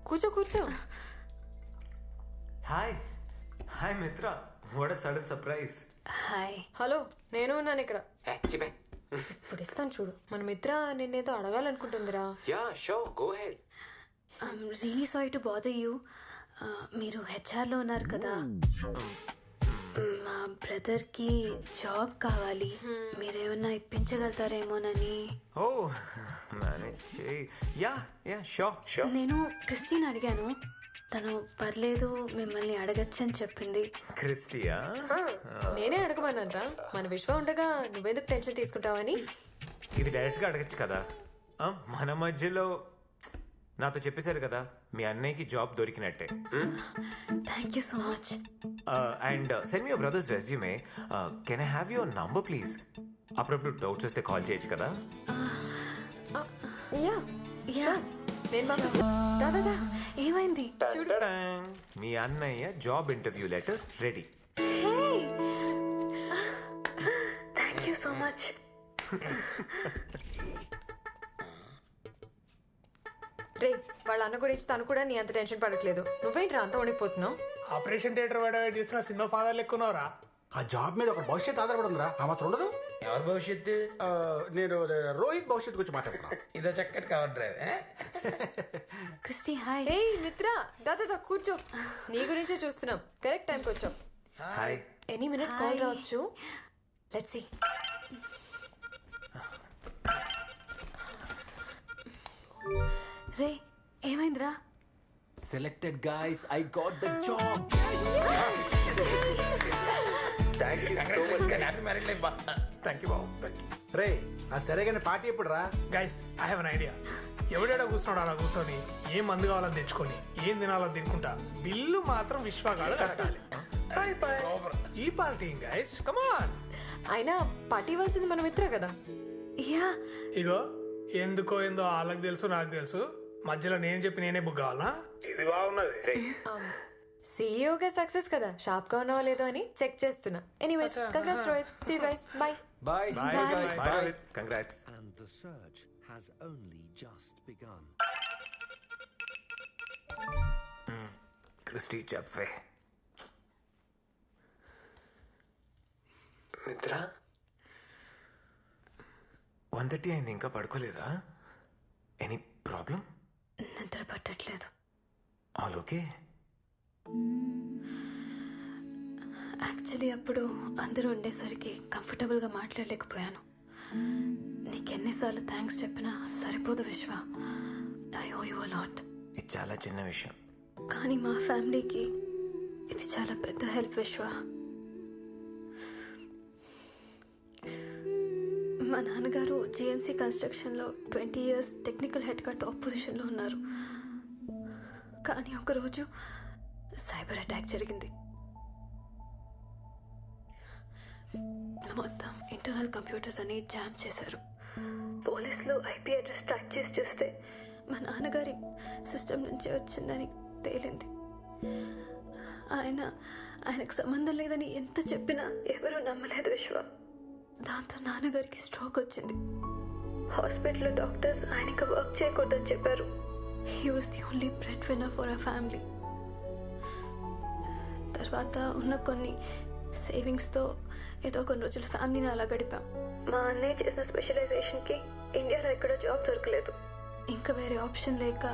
కూర్చో కూర్చో. Hi Mitra, what a sudden surprise. Hi. Hello, నేను ఉన్నాను ఇక్కడ. ఇప్పుడు ఇస్తాను చూడు. మన మిత్ర నిన్నేదో అడగాలనుకుంటుందిరా. Yeah sure, go ahead. Really sorry to bother you. మీరు హెచ్ఆర్లో ఉన్నారు కదా, మా బ్రదర్కి జాబ్ కావాలి, మీరేమన్నా ఇప్పించగలుగుతారేమోనని. ఓ మేనేజ్ చేయి. Yeah sure. నేను క్రిస్టిన్ అడిగాను, తను పర్లేదు మిమ్మల్ని అడగచ్చని చెప్పింది. క్రిస్టియా? నేనే అడగమన్నానరా. మన విశ్వ ఉండగా నువ్వెందుకు టెన్షన్ తీసుకుంటావని. ఇది డైరెక్ట్ గా అడగచ్చు కదా. మన మధ్యలో నాతో చెప్పేశారు కదా, మీ అన్నయ్యకి జాబ్ దొరికినట్టే. Thank you so much. And send me your brother's resume. Can I have your number please? అప్పుడప్పుడు డౌట్స్ వస్తే కాల్ చేయొచ్చు కదా. నేను దాదా ఏమైంది? మీ అన్నయ్య job interview letter ready. Thank you so much. రే, వాళ్ళ అన్న గురించి తను కూడా నీ అంత టెన్షన్ పడట్లేదు. నువ్వేంట్రా అంత వణికిపోతున్నావు? ఆపరేషన్ థియేటర్ వాడు చేస్తున్న సినిమా ఫాదర్ లెక్కున్నారా? ఆ జాబ్ మీద ఒక భవిష్యత్తు ఆధారపడి ఉందిరా. ఆ మాత్రం ఉండదు. ఎవరి భవిష్యత్తు? నేను రోహిత్ భవిష్యత్తు గురించి మాట్లాడుతున్నా. ఇదో చక్కటి కవర్ డ్రైవ్. Christy hi. ఏ మిత్ర, దాదా కూర్చో. నీ గురించే చూస్తున్నాం. కరెక్ట్ టైంకి వచ్చాం. హాయ్. ఎనీ మినిట్ కాల్ రావచ్చు. Let's see. రే, ఏమైందిరా? Selected guys, I got the job. Thank you so much. Happy marriage life. Thank you బాబు. రే, ఆ సరేగానే పార్టీ ఎప్పుడు రా? Guys, I have an idea. ఎవడేడా కూర్చున్నాడు అలా కూర్చొని ఏం మందు కావాలో తెచ్చుకొని ఏం తినాలో తినుకుంటా బిల్లు మాత్రం విశ్వగాడు కట్టాలి. ఈ పార్టీ గైస్, కమాన్. అయినా పార్టీ ఇవ్వాల్సింది మన మిత్ర కదా. యా. ఇగో ఎందుకో ఏందో వాళ్ళకి తెలుసు నాకు తెలుసు, మధ్యలో నేను చెప్పి నేనే బుక్ కావాలా? ఇది బాగున్నది. సీఈఓగా సక్సెస్ కదా, షాప్ గా ఉన్నావో లేదో అని చెక్ చేస్తున్నా. Anyways, congrats Rohit. See you guys. Bye. Bye. Bye guys. Bye. Congrats. And the search has only just begun. Christy చెప్పే. మిత్ర 1:30 అయింది, ఇంకా పడుకోలేదా? Any problem? నిద్ర పట్టట్లేదు. All okay? యాక్చువల్లీ అప్పుడు అందరూ ఉండేసరికి కంఫర్టబుల్గా మాట్లాడలేకపోయాను. నీకెన్నిసార్లు థ్యాంక్స్ చెప్పినా సరిపోదు Vishwa. I owe you a lot. ఇది చాలా చిన్న విషయం, కానీ మా ఫ్యామిలీకి ఇది చాలా పెద్ద హెల్ప్ విశ్వ. మా నాన్నగారు జిఎంసీ కన్స్ట్రక్షన్లో 20 years టెక్నికల్ హెడ్గా టాప్ పొజిషన్లో ఉన్నారు. కానీ ఒకరోజు సైబర్ అటాక్ జరిగింది. మొత్తం ఇంటర్నల్ కంప్యూటర్స్ అని జామ్ చేశారు. పోలీసులు ఐపీ అడ్రస్ ట్రాక్ చేసి చూస్తే మా నాన్నగారి సిస్టమ్ నుంచి వచ్చిందని తేలింది. ఆయనకు సంబంధం లేదని ఎంత చెప్పినా ఎవరూ నమ్మలేదు విశ్వ. దాంతో నాన్నగారికి స్ట్రోక్ వచ్చింది. హాస్పిటల్లో డాక్టర్స్ ఆయనకి వర్క్ చేయకూడదని చెప్పారు. He was the only bread winner for our family. తర్వాత ఉన్న కొన్ని సేవింగ్స్తో ఏదో కొన్ని రోజులు ఫ్యామిలీని అలా గడిపాం. మా అన్నయ్య చేసిన స్పెషలైజేషన్కి ఇండియాలో ఎక్కడ జాబ్ దొరకలేదు. ఇంకా వేరే ఆప్షన్ లేక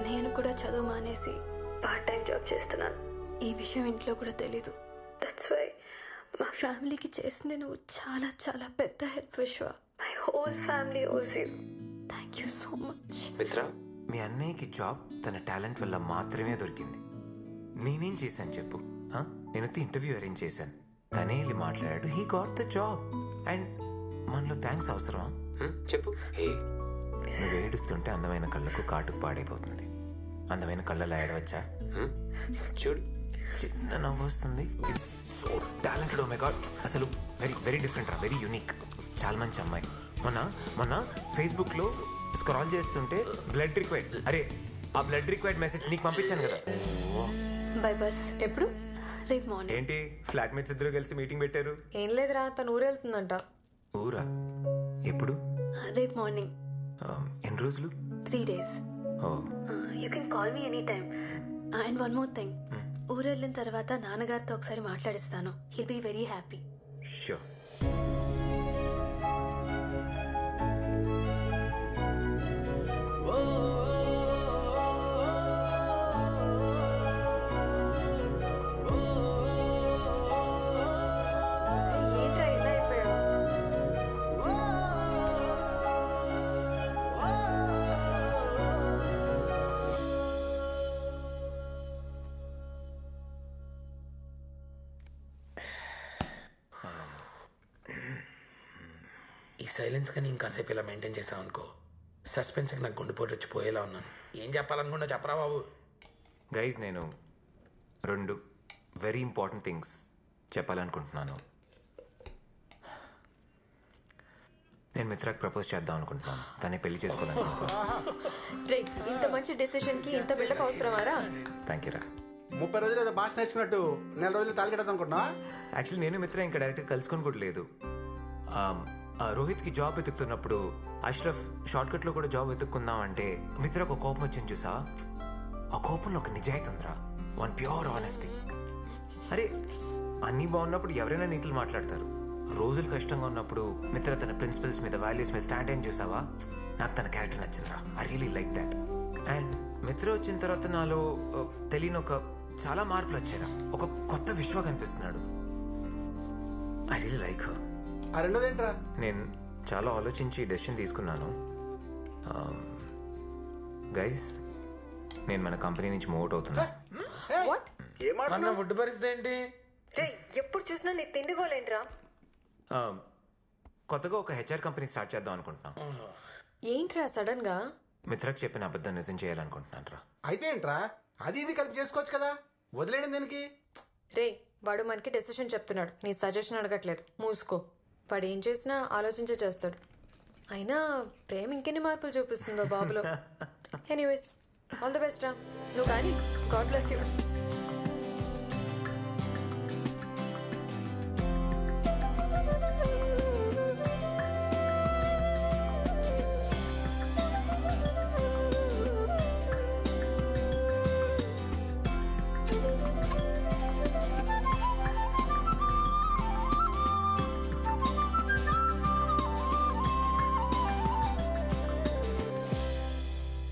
నేను కూడా చదువు మానేసి పార్ట్ టైం జాబ్ చేస్తున్నాను. ఈ విషయం ఇంట్లో కూడా తెలీదు. దట్స్ వై మా ఫ్యామిలీకి చేసింది నువ్వు చాలా చాలా పెద్ద హెల్ప్ విశ్వ. మై హోల్ ఫ్యామిలీ ఓస్ you. Thank you so much. మిత్ర, మీ అన్నయ్యకి జాబ్ తన టాలెంట్ వల్ల మాత్రమే దొరికింది. నేనేం చేశాను చెప్పు? నేను ఇంటర్వ్యూ అరేంజ్ చేశాను, తనే వెళ్ళి మాట్లాడాడు, he got the job. And మనలో థ్యాంక్స్ అవసరమా చెప్పు? నువ్వు ఏడుస్తుంటే అందమైన కళ్ళకు కాటుకు పాడైపోతుంది. అందమైన కళ్ళలో ఏడవచ్చా? చూడు, చిన్న నవ్వు వస్తుంది. It's so talented. Oh my god, అసలు వెరీ వెరీ డిఫరెంట్ రా, వెరీ యూనిక్. చాలా మంచి అమ్మాయి. మొన్న ఫేస్బుక్లో స్క్రాల్ చేస్తుంటే బ్లడ్ రిక్వైర్డ్, అరే ఆ బ్లడ్ రిక్వైర్డ్ మెసేజ్ నీకు పంపించాను కదా. By bus. ఎప్పుడు? రేపు మార్నింగ్. ఏంటి ఫ్లాట్మేట్స్ ఇద్దరు కలిసి మీటింగ్ పెట్టారు? ఏం లేదురా, తను ఊరెళ్తుందంట. ఊరా? ఎప్పుడు? రేపు మార్నింగ్. ఎన్ని రోజులు? 3 days. Oh, you can call me any time. And one more thing, ఊరు వెళ్ళిన తర్వాత నాన్నగారితో ఒకసారి మాట్లాడిస్తాను. He'll be very happy. Sure. ఏంట్రా ఇలా అయిపోయావు? ఈ సైలెన్స్ కానీ ఇంకాసేపు ఇలా మెయింటైన్ చేసావు అనుకో, సస్పెన్స్కి నాకు గుండెపోటు వచ్చి పోయేలా ఉన్నాను. ఏం చెప్పాలనుకున్నా చెప్పరా బాబు. గైజ్, నేను 2 వెరీ ఇంపార్టెంట్ థింగ్స్ చెప్పాలనుకుంటున్నాను. నేను మిత్రాకి ప్రపోజ్ చేద్దాం అనుకుంటున్నాను. తనే పెళ్లి చేసుకోవాలనుకుంటున్నాను. రే, ఇంత మంచి డెసిషన్ కి ఇంత బిల్డప్ అవసరమారా? థ్యాంక్ యూ రా. 30 రోజులు ఏదో భాష నేర్చుకున్నట్టు 4 రోజులు తాలిగడదాం అనుకుంటున్నా. యాక్చువల్లీ నేను మిత్ర ఇంకా డైరెక్ట్గా కలుసుకొని కూడా లేదు. రోహిత్కి జాబ్ వెతుకుతున్నప్పుడు అష్రఫ్ షార్ట్కట్లో కూడా జాబ్ వెతుక్కుందాం అంటే మిత్ర ఒక కోపం వచ్చింది చూసా. ఆ కోపంలో ఒక నిజాయితీ ఉందిరా, వన్ ప్యూర్ ఆనెస్టీ. అరే, అన్నీ బాగున్నప్పుడు ఎవరైనా నీతులు మాట్లాడతారు. రోజులు కష్టంగా ఉన్నప్పుడు మిత్ర తన ప్రిన్సిపల్స్ మీద, వాల్యూస్ మీద స్టాండ్ అయిన చూసావా. నాకు తన క్యారెక్టర్ నచ్చిందిరా. I really like that. And Mitra వచ్చిన తర్వాత నాలో తెలియని చాలా మార్పులు వచ్చారా. ఒక కొత్త విశ్వ కనిపిస్తున్నాడు. I really like her. ఆ రెండోదేంట్రా? నేను చాలా ఆలోచించి డెసిషన్ తీసుకున్నాను. గైస్, నేను మన కంపెనీ నుంచి మూవ్ అవుతున్నా. వాట్? మన ఫుడ్ పరిస్థితి ఏంటి? రే, ఎప్పుడు చూసినా నీ తిండిగోలేంట్రా? కొత్తగా ఒక హెచ్ఆర్ కంపెనీ స్టార్ట్ చేద్దాం అనుకుంటున్నాం. ఏంట్రా సడన్ గా? మిత్రకు చెప్పిన అబద్ధం నిజం చేయాలనుకుంటున్నాను రా. అయితే ఏంట్రా, అది ఇది కలిపి చేసుకోవచ్చు కదా, వదిలేయడం దేనికి? రే, వాడు మనకి డెసిషన్ చెప్తున్నాడు, నీ సజెషన్ అడగట్లేదు. మూసుకో. వాడు ఏం చేసినా ఆలోచించే చేస్తాడు. అయినా ప్రేమ ఇంకెన్ని మార్పులు చూపిస్తుందో బాబులో. ఎనీవేస్, ఆల్ ది బెస్ట్ రా. నువ్వు కానీ, గాడ్ బ్లెస్ యూ.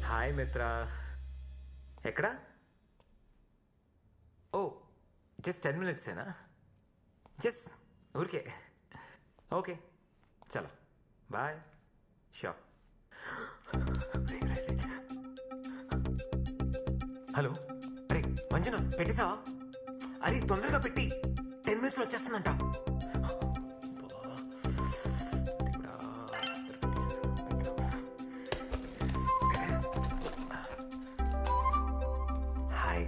హాయ్ మిత్ర. ఎక్కడా? ఓ, జస్ట్ 10 minutesేనా? జస్ట్ ఊరికే. ఓకే, చలో బాయ్. షూర్. హలో, అరే మంజున, పెట్టేసావా? అరే తొందరగా పెట్టి, 10 minutesలో వచ్చేస్తుందంట. హాయ్.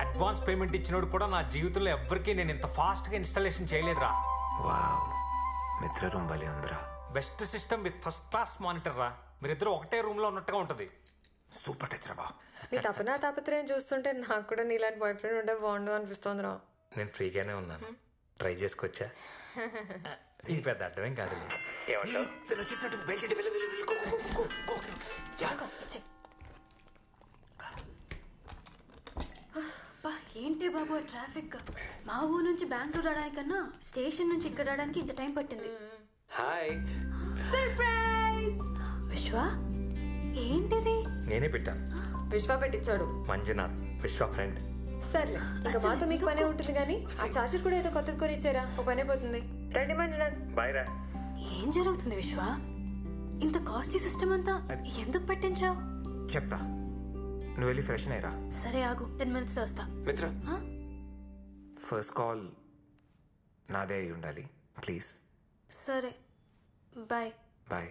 అడ్వాన్స్ పేమెంట్ ఇచ్చినోడు కూడా నా జీవితంలో ఎవ్వరికీ నేను ఇంత ఫాస్ట్గా ఇన్స్టాలేషన్ చేయలేదురా. వావ్, మిత్ర రూమ్ భలే ఉందిరా. Best system with first class monitor రా. మీరిద్దరు ఒకటే రూమ్ లో ఉన్నట్టుగా ఉంటది. సూపర్ టచ్ రా బా. నీ తపనా తాపత్రయం చూస్తుంటే నాకు కూడా నీలాంటి బాయ్ ఫ్రెండ్ ఉంటే బాగుండు అనిపిస్తుంది రా. నేను ఫ్రీగానే ఉన్నాను, ట్రై చేసుకోవచ్చా? ఇది పెద్ద అడ్డమేం కాదు. ఏమంటావు? తను వచ్చేసినట్టు బయలుదేరి వెళ్ళి ఏంటి బాబు ఆ ట్రాఫిక్? మా ఊరు నుంచి బెంగళూరు రావడానికన్నా స్టేషన్ నుంచి ఇక్కడ రావడానికి ఇంత టైం పట్టింది. హాయ్. సర్ప్రైజ్! విశ్వ, ఏంటిది? నేనే పెట్టాను. విశ్వ పెట్టించాడు. మంజునాథ్, విశ్వ ఫ్రెండ్. సర్లే, ఇక మాతో మీకు పనే ఉంటుంది కానీ ఆ చార్జర్ కూడా ఏదో కొత్తది కొని ఇచ్చారా, ఒక పనే పోతుంది. రండి మంజునాథ్. బాయ్ రా. ఏం జరుగుతుంది విశ్వ? ఇంత కాస్ట్లీ సిస్టమ్ అంతా ఎందుకు పెట్టించావు? చెప్తా, నువ్వు వెళ్ళి ఫ్రెష్ అయ్యరా. సరే ఆగు, 10 minutes లో వస్తా. మిత్ర, ఫస్ట్ కాల్ నాదే అయి ఉండాలి ప్లీజ్. సరే, బాయ్. బాయ్.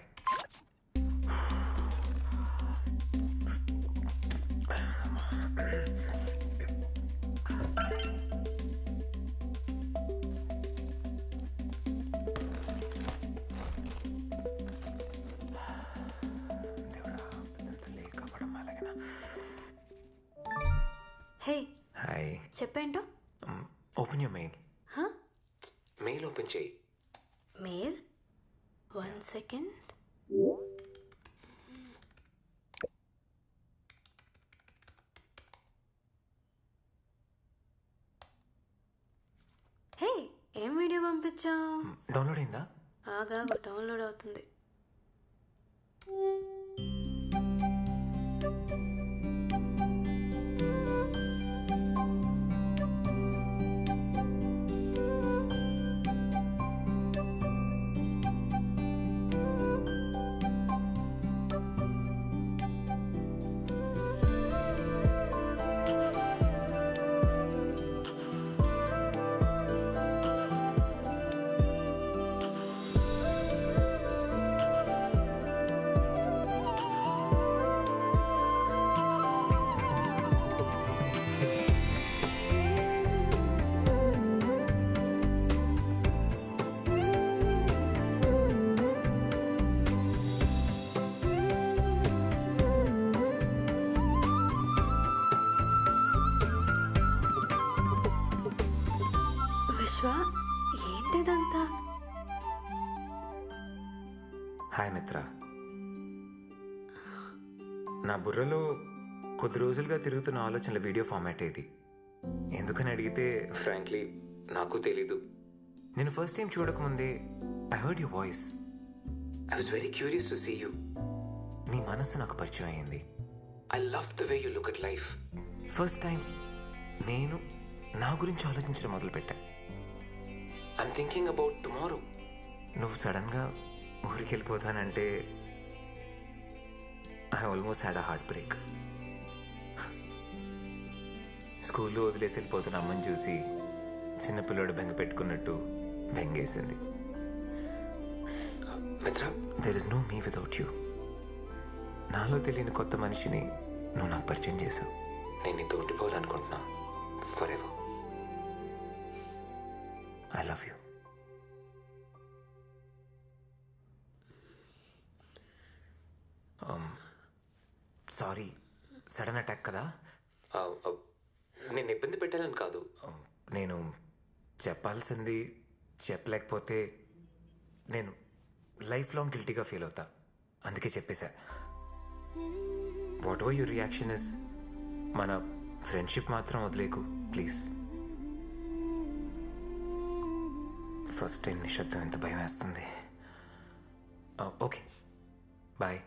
Hey, hi. చెప్పేంటో. Open your mail. Mail open చేయి. మెయిల్? 1 second. వచ్చాం? డౌన్లోడ్ అయిందా? ఆగా డౌన్లోడ్ అవుతుంది. విశ్వ, ఏంటిదంతా? హాయ్ మిత్ర. నా బుర్రలో కొద్ది రోజులుగా తిరుగుతున్న ఆలోచనల వీడియో ఫార్మాట్ ఇది. ఎందుకని అడిగితే ఫ్రాంక్లీ నాకు తెలీదు. నేను ఫస్ట్ టైం చూడకముందే I heard your voice. I was very curious to see you. నీ మనస్సు నాకు పరిచయం అయింది. I love the way you look at life. First time నేను నా గురించి ఆలోచించడం మొదలుపెట్టా. I'm thinking about tomorrow. నువ్వు సడన్గా ఊరికి వెళ్ళిపోతానంటే I almost had a heartbreak. స్కూల్లో వదిలేసి వెళ్ళిపోతున్న అమ్మని చూసి చిన్నపిల్లోడు బెంగ పెట్టుకున్నట్టు బెంగేసింది. Mitra, there is no me without you. నాలో తెలియని కొత్త మనిషిని నువ్వు నాకు పరిచయం చేశావు. నేను నీతో ఉండిపోవాలనుకుంటున్నా forever. I love you. Sorry, sudden attack కదా. నేను ఇబ్బంది పెట్టాలని కాదు. నేను చెప్పాల్సింది చెప్పలేకపోతే నేను లైఫ్ లాంగ్ గిల్టీగా ఫీల్ అవుతా. అందుకే చెప్పేశా. Whatever your reaction is, మన ఫ్రెండ్షిప్ మాత్రం వదిలేకు ప్లీజ్. ఫస్ట్ టైం నిశ్శబ్దం ఎంత భయం వేస్తుంది. Okay bye.